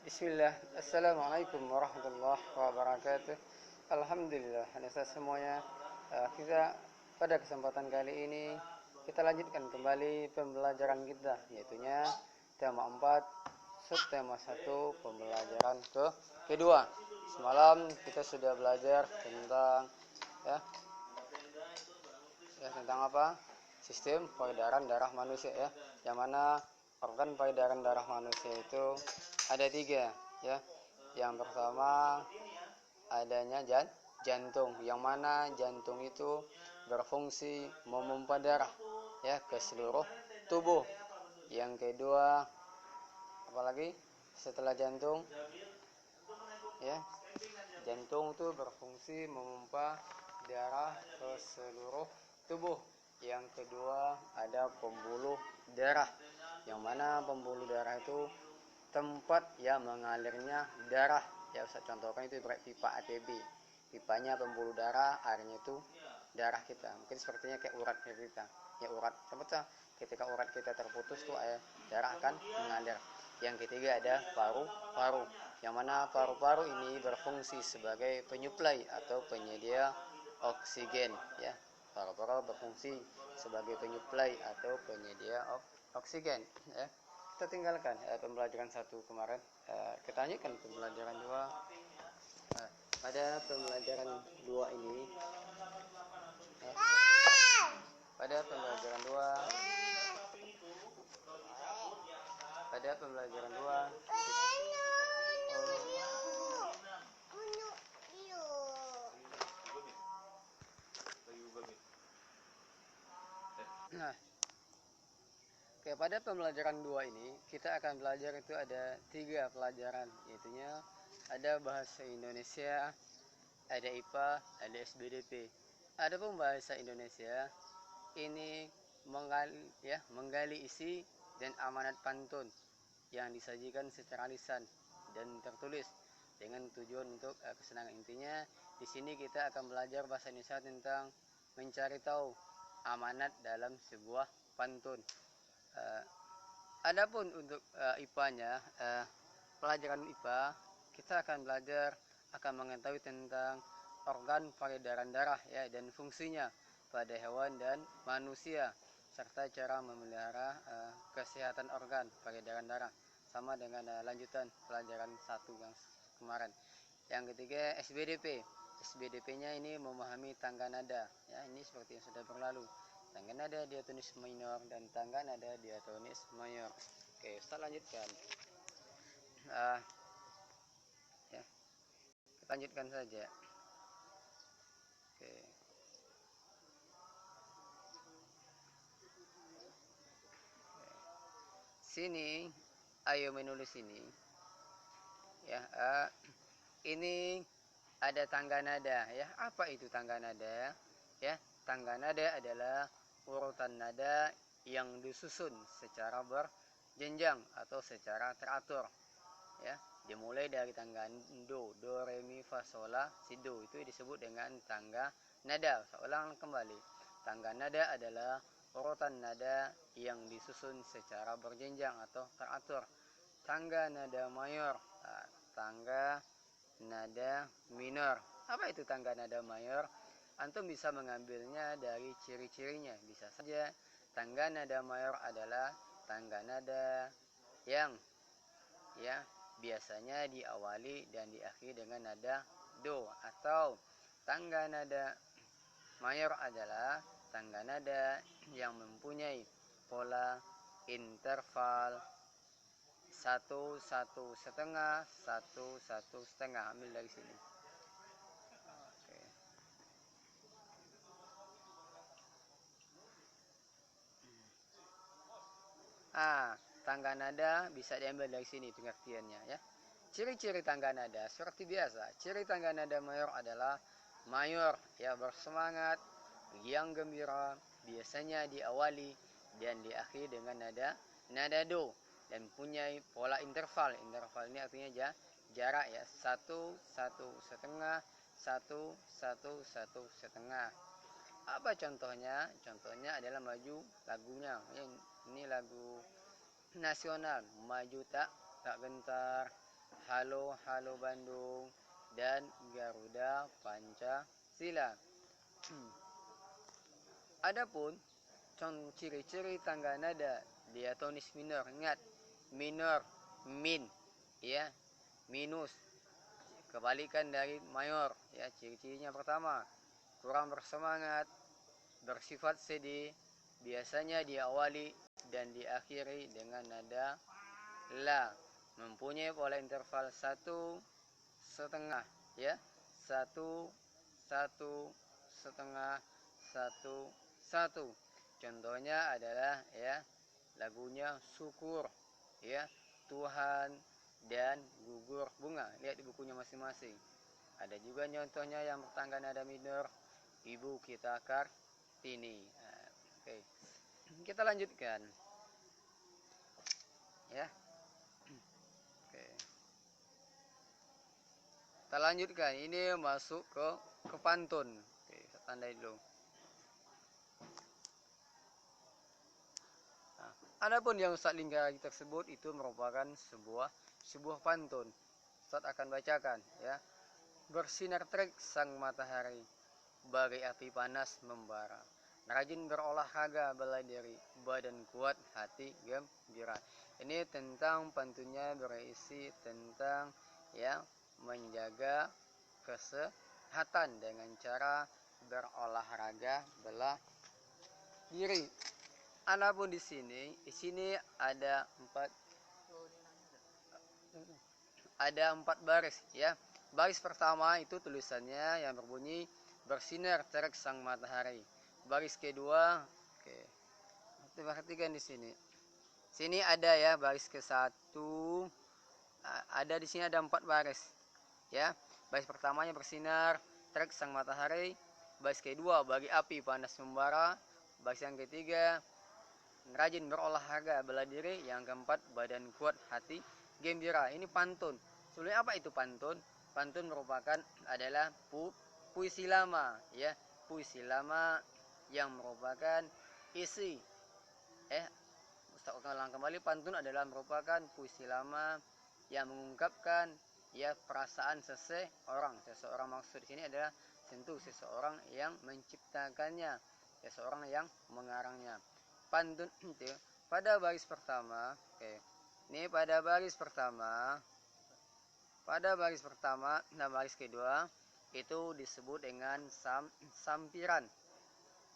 Bismillah, Assalamualaikum warahmatullahi wabarakatuh. Alhamdulillah, anissa semuanya. Kita pada kesempatan kali ini kita lanjutkan kembali pembelajaran kita, yaitunya tema 4, subtema 1, pembelajaran kedua. Semalam kita sudah belajar tentang ya, tentang apa? Sistem peredaran darah manusia ya, yang mana organ peredaran darah manusia itu ada 3 ya. Yang pertama adanya jantung, yang mana jantung itu berfungsi memompa darah ya ke seluruh tubuh. Yang kedua, apalagi setelah jantung ya, jantung itu berfungsi memompa darah ke seluruh tubuh. Yang kedua ada pembuluh darah, yang mana pembuluh darah itu tempat yang mengalirnya darah ya. Saya contohkan itu ibarat pipa ATB, pipanya pembuluh darah, airnya itu darah kita. Mungkin sepertinya kayak urat kita ya, urat sebetulnya ketika urat kita terputus tuh air darah akan mengalir. Yang ketiga ada paru-paru, yang mana paru-paru ini berfungsi sebagai penyuplai atau penyedia oksigen ya. Paru-paru berfungsi sebagai penyuplai atau penyedia oksigen ya. Kita tinggalkan pembelajaran 1 kemarin, kita lanjutkan pembelajaran 2. Pada pembelajaran 2 ini pada pembelajaran 2 pada pembelajaran 2 ini kita akan belajar itu ada 3 pelajaran, yaitunya ada bahasa Indonesia, ada IPA, ada SBDP. Adapun bahasa Indonesia ini menggali isi dan amanat pantun yang disajikan secara lisan dan tertulis dengan tujuan untuk kesenangan. Intinya di sini kita akan belajar bahasa Indonesia tentang mencari tahu amanat dalam sebuah pantun. Adapun untuk IPA-nya, pelajaran IPA kita akan belajar, akan mengetahui tentang organ peredaran darah ya, dan fungsinya pada hewan dan manusia, serta cara memelihara kesehatan organ peredaran darah, sama dengan lanjutan pelajaran 1 yang kemarin. Yang ketiga SBDP. SBDP-nya ini memahami tangga nada ya, ini seperti yang sudah berlalu. Tangga nada diatonis minor dan tangga nada diatonis mayor. Oke, kita lanjutkan. Ya, kita lanjutkan saja. Oke. Sini, ayo menulis ini. Ya, ini ada tangga nada ya. Apa itu tangga nada? Ya, tangga nada adalah urutan nada yang disusun secara berjenjang atau secara teratur ya. Dimulai dari tangga do, re mi fa sol la si do, itu disebut dengan tangga nada. Saya ulang kembali. Tangga nada adalah urutan nada yang disusun secara berjenjang atau teratur. Tangga nada mayor, tangga nada minor. Apa itu tangga nada mayor? Antum bisa mengambilnya dari ciri-cirinya. Bisa saja tangga nada mayor adalah tangga nada yang ya biasanya diawali dan diakhiri dengan nada do, atau tangga nada mayor adalah tangga nada yang mempunyai pola interval 1 1 setengah 1 1 setengah. Ambil dari sini. Oke. Tangga nada bisa diambil dari sini pengertiannya ya. Ciri-ciri tangga nada seperti biasa. Ciri tangga nada mayor adalah mayor ya, bersemangat, yang gembira, biasanya diawali dan diakhiri dengan nada do, dan punya pola interval. Interval ini artinya jarak ya, 1 1 setengah 1 1 1 setengah. Apa contohnya? Contohnya adalah maju lagunya. Ini lagu nasional, maju tak gentar, Halo Halo Bandung, dan Garuda Pancasila. Adapun ciri-ciri tangga nada diatonis minor, ingat minor, min, ya, minus, kebalikan dari mayor, ya. Ciri-cirinya pertama, kurang bersemangat, bersifat sedih, biasanya diawali dan diakhiri dengan nada la, mempunyai pola interval 1,5, ya, 1,1,5, 1,1. Contohnya adalah, ya, lagunya Syukur, ya, Tuhan, dan Gugur Bunga. Lihat di bukunya masing-masing. Ada juga contohnya yang bertangga nada minor, Ibu Kita Kartini. Nah, oke, kita lanjutkan, ya. Oke, kita lanjutkan. Ini masuk ke pantun. Oke, saya tandai dulu. Nah, adapun yang Ustaz lingkaran tersebut itu merupakan sebuah pantun. Ustaz akan bacakan, ya. Bersinar terik sang matahari, bagai api panas membara. Rajin berolahraga bela diri, badan kuat, hati gembira. Ini tentang pantunnya berisi tentang, ya, menjaga kesehatan dengan cara berolahraga bela diri. Adapun di sini ada empat baris, ya. Baris pertama itu tulisannya yang berbunyi bersinar terik sang matahari. Baris kedua, oke, perhatikan di sini. Sini ada, ya, baris ke satu. Ada di sini ada 4 baris, ya. Baris pertamanya bersinar terik sang matahari. Baris kedua bagi api panas membara. Baris yang ketiga rajin berolahraga bela diri. Yang keempat badan kuat, hati gembira. Ini pantun. Sebenarnya apa itu pantun? Pantun merupakan adalah puisi lama, ya, puisi lama yang merupakan isi, Ustaz ulang kembali, pantun adalah merupakan puisi lama yang mengungkapkan, ya, perasaan seseorang. Maksud di sini adalah tentu seseorang yang menciptakannya, seseorang yang mengarangnya. Pantun itu pada baris pertama, oke. Ini pada baris pertama dan baris kedua itu disebut dengan sampiran.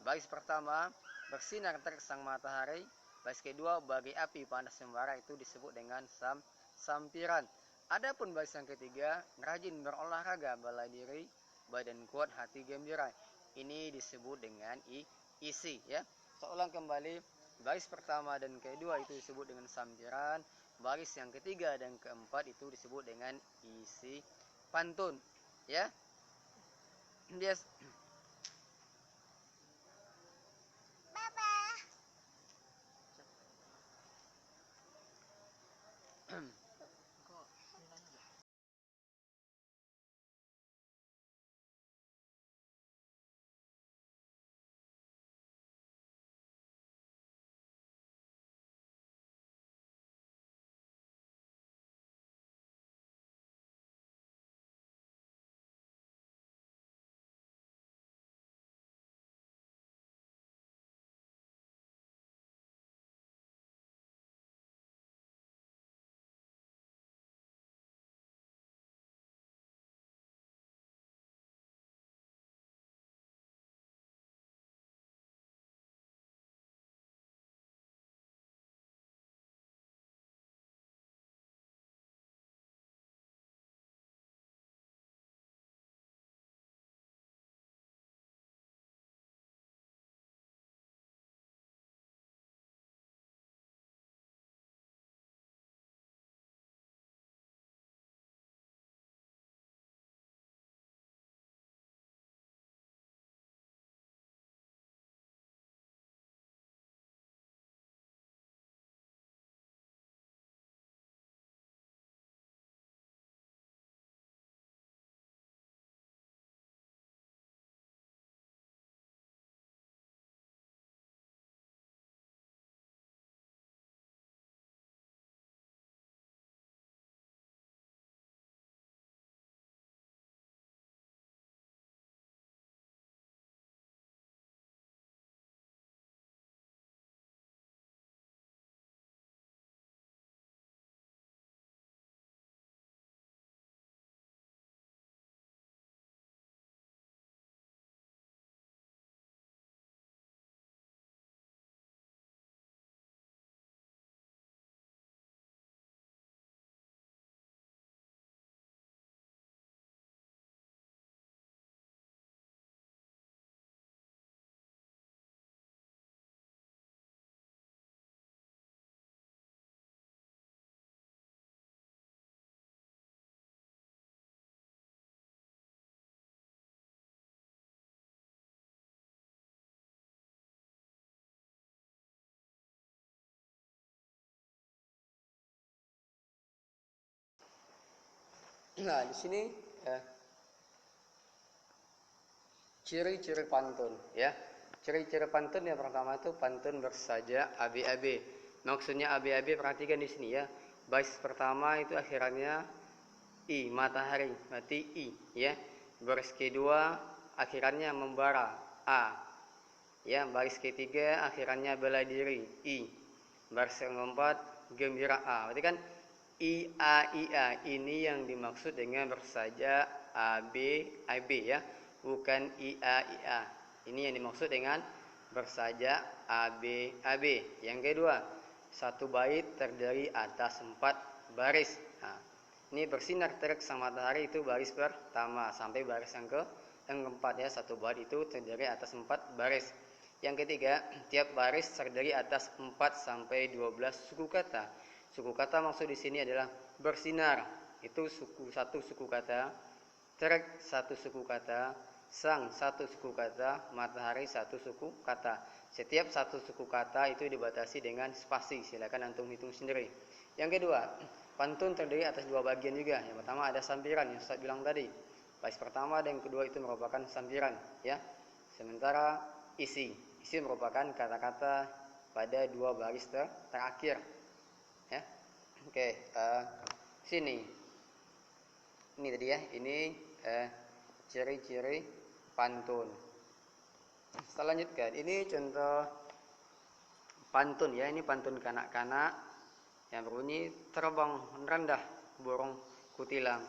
Baris pertama bersinar terik sang matahari. Baris kedua bagi api panas membara itu disebut dengan sampiran. Adapun baris yang ketiga rajin berolahraga bela diri, badan kuat, hati gembira. Ini disebut dengan isi, ya. Saya ulang kembali, baris pertama dan kedua itu disebut dengan sampiran. Baris yang ketiga dan keempat itu disebut dengan isi pantun, ya. Bias Nah, di sini ciri-ciri pantun ya. Ciri-ciri pantun yang pertama itu pantun bersaja AB-AB. Maksudnya AB-AB, perhatikan di sini ya. Baris pertama itu akhirannya I, matahari, berarti I ya. Baris kedua akhirannya membara, A. Ya, baris ketiga akhirannya bela diri, I. Baris keempat gembira, A. Berarti kan I A I A ini yang dimaksud dengan bersaja AB AB ya, bukan I A I A. Ini yang dimaksud dengan bersaja AB AB. Yang kedua, satu bait terdiri atas 4 baris. Nah, ini bersinar terik sama matahari itu baris pertama sampai baris yang keempat ya. Satu bait itu terdiri atas 4 baris. Yang ketiga, tiap baris terdiri atas 4 sampai 12 suku kata. Suku kata maksud di sini adalah bersinar, itu satu suku kata, terik satu suku kata, sang satu suku kata, matahari satu suku kata. Setiap satu suku kata itu dibatasi dengan spasi. Silakan antum hitung sendiri. Yang kedua, pantun terdiri atas 2 bagian juga. Yang pertama ada sampiran yang saya bilang tadi. Baris pertama dan yang kedua itu merupakan sampiran ya. Sementara isi merupakan kata-kata pada 2 baris terakhir ya. Oke, sini ini tadi ya, ini ciri-ciri pantun. Selanjutnya ini contoh pantun ya. Ini pantun kanak-kanak yang berbunyi, terbang rendah burung kutilang,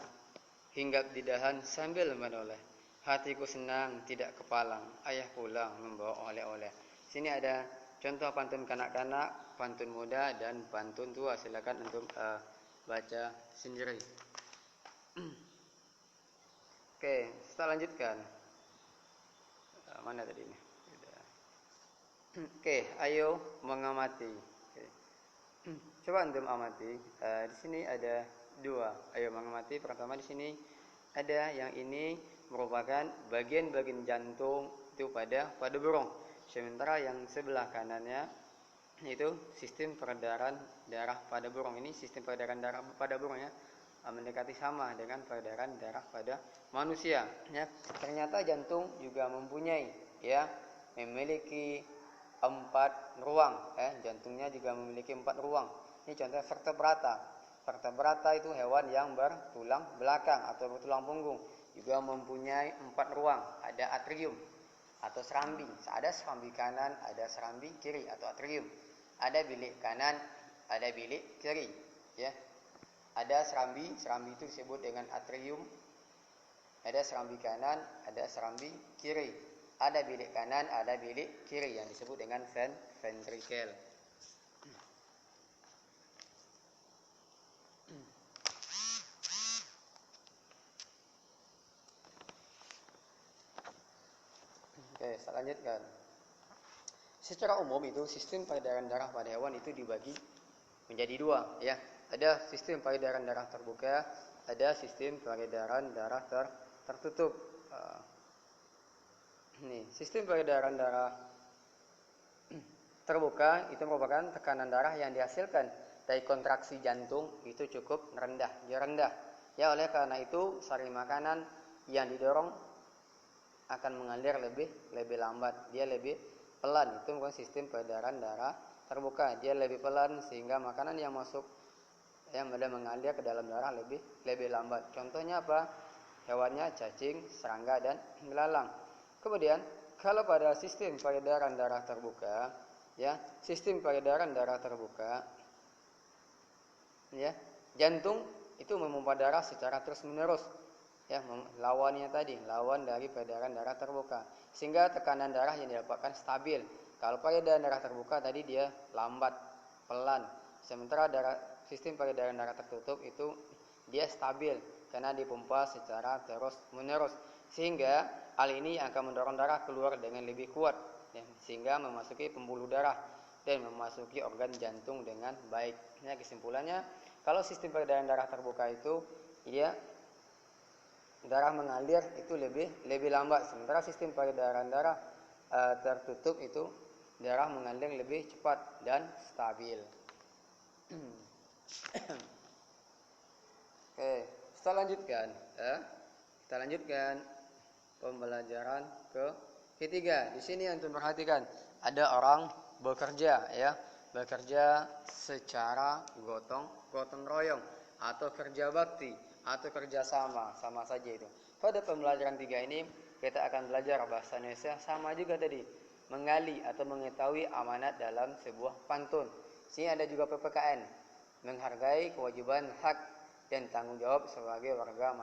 hinggap di dahan sambil menoleh, hatiku senang tidak kepalang, ayah pulang membawa oleh-oleh. Sini ada contoh pantun kanak-kanak, pantun muda, dan pantun tua. Silakan untuk baca sendiri. Oke, kita lanjutkan. Mana tadi ini? Oke, ayo mengamati. Oke. Coba antum amati. Di sini ada 2. Ayo mengamati. Pertama di sini ada yang ini merupakan bagian-bagian jantung itu pada burung. Sementara yang sebelah kanannya itu sistem peredaran darah pada burung. Ini sistem peredaran darah pada burung ya, mendekati sama dengan peredaran darah pada manusia ya. Ternyata jantung juga mempunyai ya, memiliki 4 ruang ya. Jantungnya juga memiliki 4 ruang. Ini contoh vertebrata. Vertebrata itu hewan yang bertulang belakang atau bertulang punggung, juga mempunyai 4 ruang. Ada atrium atau serambi. Ada serambi kanan, ada serambi kiri atau atrium. Ada bilik kanan, ada bilik kiri ya. Ada serambi itu disebut dengan atrium. Ada serambi kanan, ada serambi kiri. Ada bilik kanan, ada bilik kiri yang disebut dengan ventricle. Oke, saya lanjutkan. Secara umum itu sistem peredaran darah pada hewan itu dibagi menjadi 2 ya. Ada sistem peredaran darah terbuka, ada sistem peredaran darah tertutup. Ini sistem peredaran darah terbuka itu merupakan tekanan darah yang dihasilkan dari kontraksi jantung itu cukup rendah, dia rendah. Ya, oleh karena itu sari makanan yang didorong akan mengalir lebih lambat, dia lebih pelan. Itu bukan sistem peredaran darah terbuka, dia lebih pelan sehingga makanan yang masuk yang mengalir ke dalam darah lebih lambat. Contohnya apa? Hewannya cacing, serangga, dan belalang. Kemudian kalau pada sistem peredaran darah terbuka ya, sistem peredaran darah terbuka ya, jantung itu memompa darah secara terus menerus ya, lawannya tadi, lawan dari peredaran darah terbuka, sehingga tekanan darah yang didapatkan stabil. Kalau peredaran darah terbuka tadi dia lambat, pelan. Sementara sistem peredaran darah tertutup itu dia stabil karena dipompa secara terus menerus, sehingga hal ini akan mendorong darah keluar dengan lebih kuat ya, sehingga memasuki pembuluh darah dan memasuki organ jantung dengan baik. Ya, kesimpulannya kalau sistem peredaran darah terbuka itu dia darah mengalir itu lebih lambat, sementara sistem peredaran darah tertutup itu darah mengalir lebih cepat dan stabil. Oke, lanjutkan, kita lanjutkan pembelajaran ketiga. Di sini antum perhatikan, ada orang bekerja, ya, bekerja secara gotong royong, atau kerja bakti, atau kerja sama saja itu. Pada pembelajaran 3 ini kita akan belajar bahasa Indonesia, sama juga tadi, mengali atau mengetahui amanat dalam sebuah pantun. Sini ada juga PPKN, menghargai kewajiban, hak dan tanggung jawab sebagai warga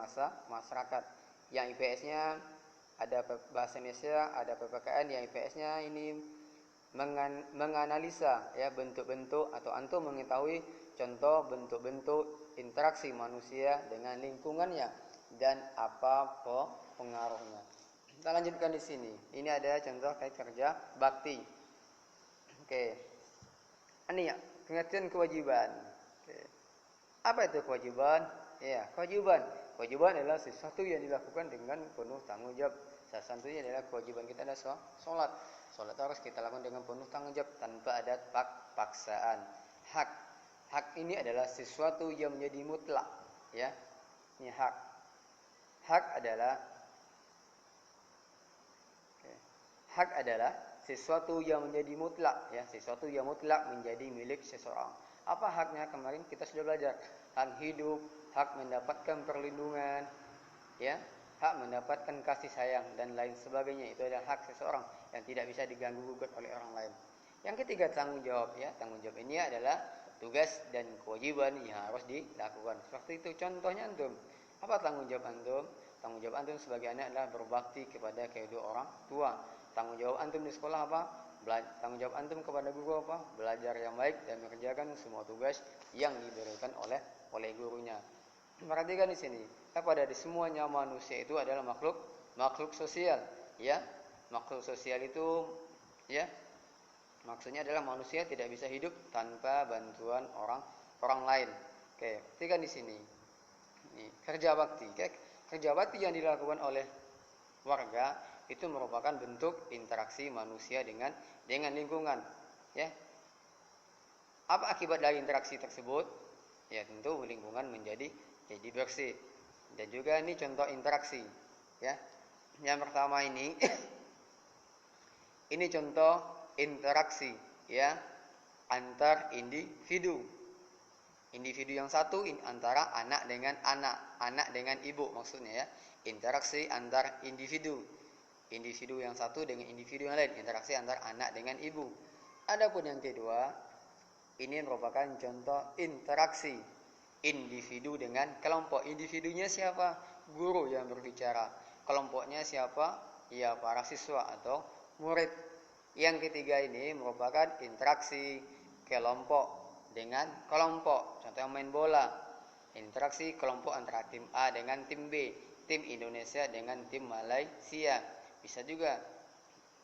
masyarakat. Yang IPS-nya ada bahasa Indonesia, ada PPKN. Yang IPS-nya ini menganalisa, ya, bentuk-bentuk atau antum mengetahui contoh bentuk-bentuk interaksi manusia dengan lingkungannya dan apa pengaruhnya. Kita lanjutkan di sini. Ini ada contoh kait kerja bakti. Oke. Ini ya, pengertian kewajiban. Oke. Apa itu kewajiban? Ya, kewajiban adalah sesuatu yang dilakukan dengan penuh tanggung jawab. Salah satunya adalah kewajiban kita adalah sholat. Sholat harus kita lakukan dengan penuh tanggung jawab tanpa ada paksaan. Hak ini adalah sesuatu yang menjadi mutlak, ya. Ini hak. Hak adalah sesuatu yang menjadi mutlak, ya, sesuatu yang mutlak menjadi milik seseorang. Apa haknya? Kemarin kita sudah belajar. Hak hidup, hak mendapatkan perlindungan, ya, hak mendapatkan kasih sayang dan lain sebagainya. Itu adalah hak seseorang yang tidak bisa diganggu gugat oleh orang lain. Yang ketiga, tanggung jawab, ya. Tanggung jawab ini adalah tugas dan kewajiban yang harus dilakukan. Seperti itu contohnya antum. Apa tanggung jawab antum? Tanggung jawab antum sebagai anak adalah berbakti kepada kedua orang tua. Tanggung jawab antum di sekolah apa? Tanggung jawab antum kepada guru apa? Belajar yang baik dan mengerjakan semua tugas yang diberikan oleh gurunya. Perhatikan di sini, pada di semuanya manusia itu adalah makhluk sosial, ya. Makhluk sosial itu, ya, maksudnya adalah manusia tidak bisa hidup tanpa bantuan orang lain. Oke, perhatikan di sini. Ini kerja bakti. Kerja bakti yang dilakukan oleh warga itu merupakan bentuk interaksi manusia dengan lingkungan, ya. Apa akibat dari interaksi tersebut? Ya, tentu lingkungan menjadi bersih. Dan juga ini contoh interaksi, ya. Yang pertama ini ini contoh interaksi, ya, antar individu. Individu yang satu antara anak dengan ibu maksudnya, ya. Interaksi antar individu. Individu yang satu dengan individu yang lain, interaksi antar anak dengan ibu. Adapun yang kedua, ini merupakan contoh interaksi individu dengan kelompok. Individunya siapa? Guru yang berbicara. Kelompoknya siapa? Ya, para siswa atau murid. Yang ketiga ini merupakan interaksi kelompok dengan kelompok. Contoh main bola. Interaksi kelompok antara tim A dengan tim B, tim Indonesia dengan tim Malaysia. Bisa juga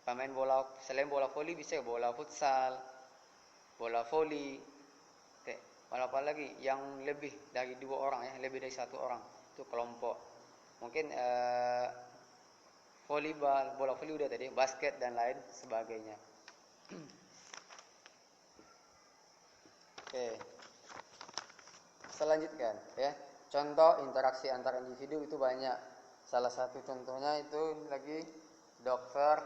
pemain bola, selain bola voli bisa bola futsal, bola voli. Apa lagi yang lebih dari 2 orang, ya, lebih dari 1 orang, itu kelompok. Mungkin volleyball, bola voli udah tadi, basket dan lain sebagainya. Oke. Selanjutnya, ya. Contoh interaksi antar individu itu banyak. Salah satu contohnya itu lagi dokter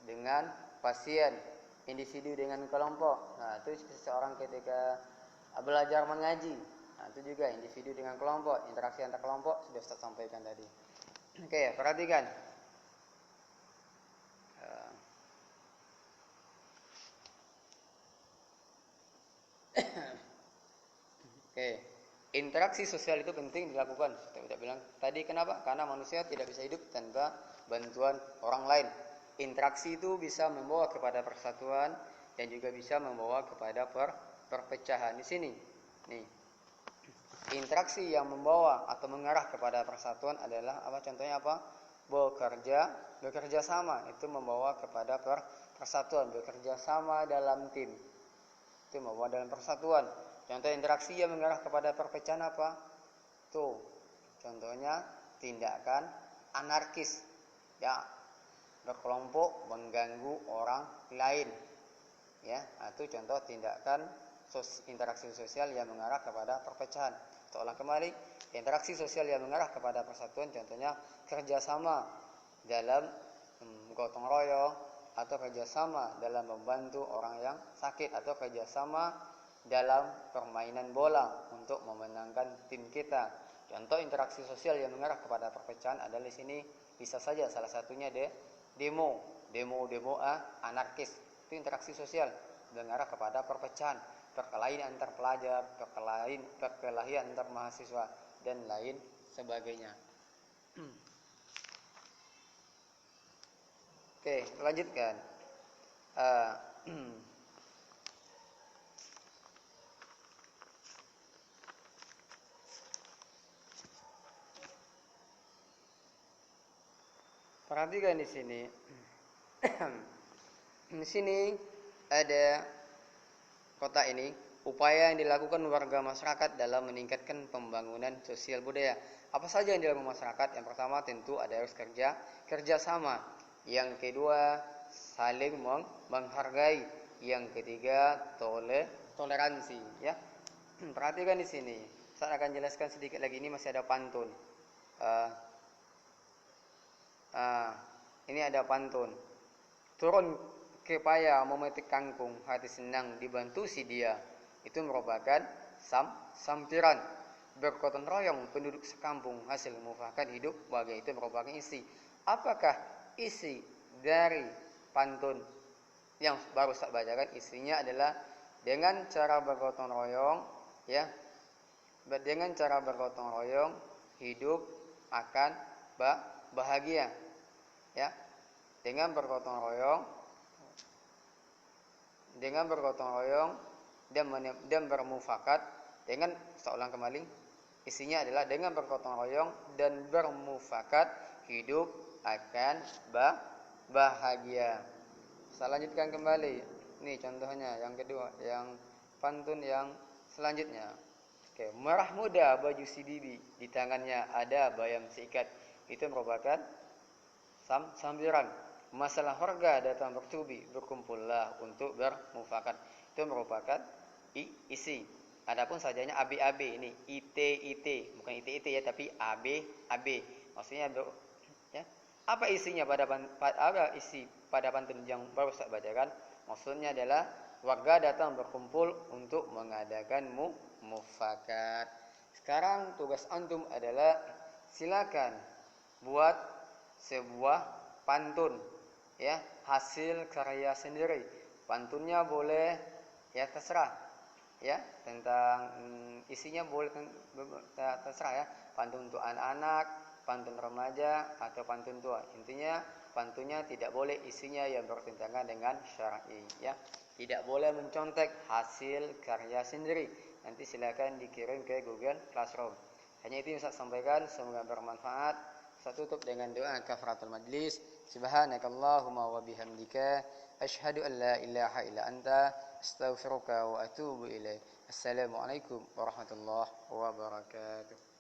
dengan pasien, individu dengan kelompok. Nah, itu seseorang ketika belajar mengaji. Nah, itu juga individu dengan kelompok, interaksi antar kelompok sudah Ustaz sampaikan tadi. Oke, perhatikan. Oke, interaksi sosial itu penting dilakukan. Saya sudah bilang tadi, kenapa? Karena manusia tidak bisa hidup tanpa bantuan orang lain. Interaksi itu bisa membawa kepada persatuan dan juga bisa membawa kepada perpecahan. Di sini, nih, interaksi yang membawa atau mengarah kepada persatuan adalah apa? Contohnya apa? Bekerja sama itu membawa kepada persatuan. Bekerja sama dalam tim itu membawa dalam persatuan. Contoh interaksi yang mengarah kepada perpecahan apa? Tuh, contohnya tindakan anarkis, ya, berkelompok mengganggu orang lain, ya. Itu contoh tindakan interaksi sosial yang mengarah kepada perpecahan. Kita ulang kembali, Interaksi sosial yang mengarah kepada persatuan contohnya kerjasama dalam gotong royong, atau kerjasama dalam membantu orang yang sakit, atau kerjasama dalam permainan bola untuk memenangkan tim kita. Contoh interaksi sosial yang mengarah kepada perpecahan adalah di sini bisa saja salah satunya demo anarkis. Itu interaksi sosial mengarah kepada perpecahan, perkelahian antar pelajar, perkelahian antar mahasiswa dan lain sebagainya. Oke, lanjutkan. Perhatikan di sini. Di sini ada kota ini, upaya yang dilakukan warga masyarakat dalam meningkatkan pembangunan sosial budaya. Apa saja yang dilakukan masyarakat? Yang pertama tentu ada harus kerjasama. Yang kedua saling menghargai. Yang ketiga toleransi. Ya, perhatikan di sini. Saya akan jelaskan sedikit lagi. Ini masih ada pantun. Ini ada pantun. Turun ke paya memetik kangkung, hati senang dibantu si dia. Itu merupakan sampiran. Bergotong royong penduduk sekampung, hasil mufakat hidup bahagia. Itu merupakan isi. Apakah isi dari pantun yang baru saya bacakan? Isinya adalah dengan cara bergotong royong, ya. Dengan cara bergotong royong hidup akan bahagia. Ya. Dengan bergotong royong dan bermufakat, dengan saya ulang kembali, isinya adalah dengan bergotong royong dan bermufakat hidup akan bahagia. Saya lanjutkan kembali. Ini contohnya yang kedua, yang pantun yang selanjutnya. Oke, merah muda baju si bibi, di tangannya ada bayam seikat. Itu merupakan sambiran. Masalah harga datang bertubi, berkumpullah untuk bermufakat. Itu merupakan isi. Adapun sajanya AB ini IT, bukan IT ya, tapi AB. Maksudnya ya. Apa isinya apa isi pada pantun yang baru saya bacakan? Maksudnya adalah warga datang berkumpul untuk mengadakan mufakat. Sekarang tugas antum adalah silakan buat sebuah pantun, ya, hasil karya sendiri. Pantunnya boleh ya terserah, ya, tentang isinya boleh terserah ya. Pantun untuk anak-anak, pantun remaja atau pantun tua. Intinya pantunnya tidak boleh isinya yang bertentangan dengan syar'i, ya. Tidak boleh mencontek hasil karya sendiri. Nanti silakan dikirim ke Google Classroom. Hanya itu yang saya sampaikan, semoga bermanfaat. Saya tutup dengan doa kafaratul majlis. Subhanakallahumma wa bihamdika asyhadu an la ilaha illa anta astaghfiruka wa atubu ilaik. Assalamualaikum warahmatullahi wabarakatuh.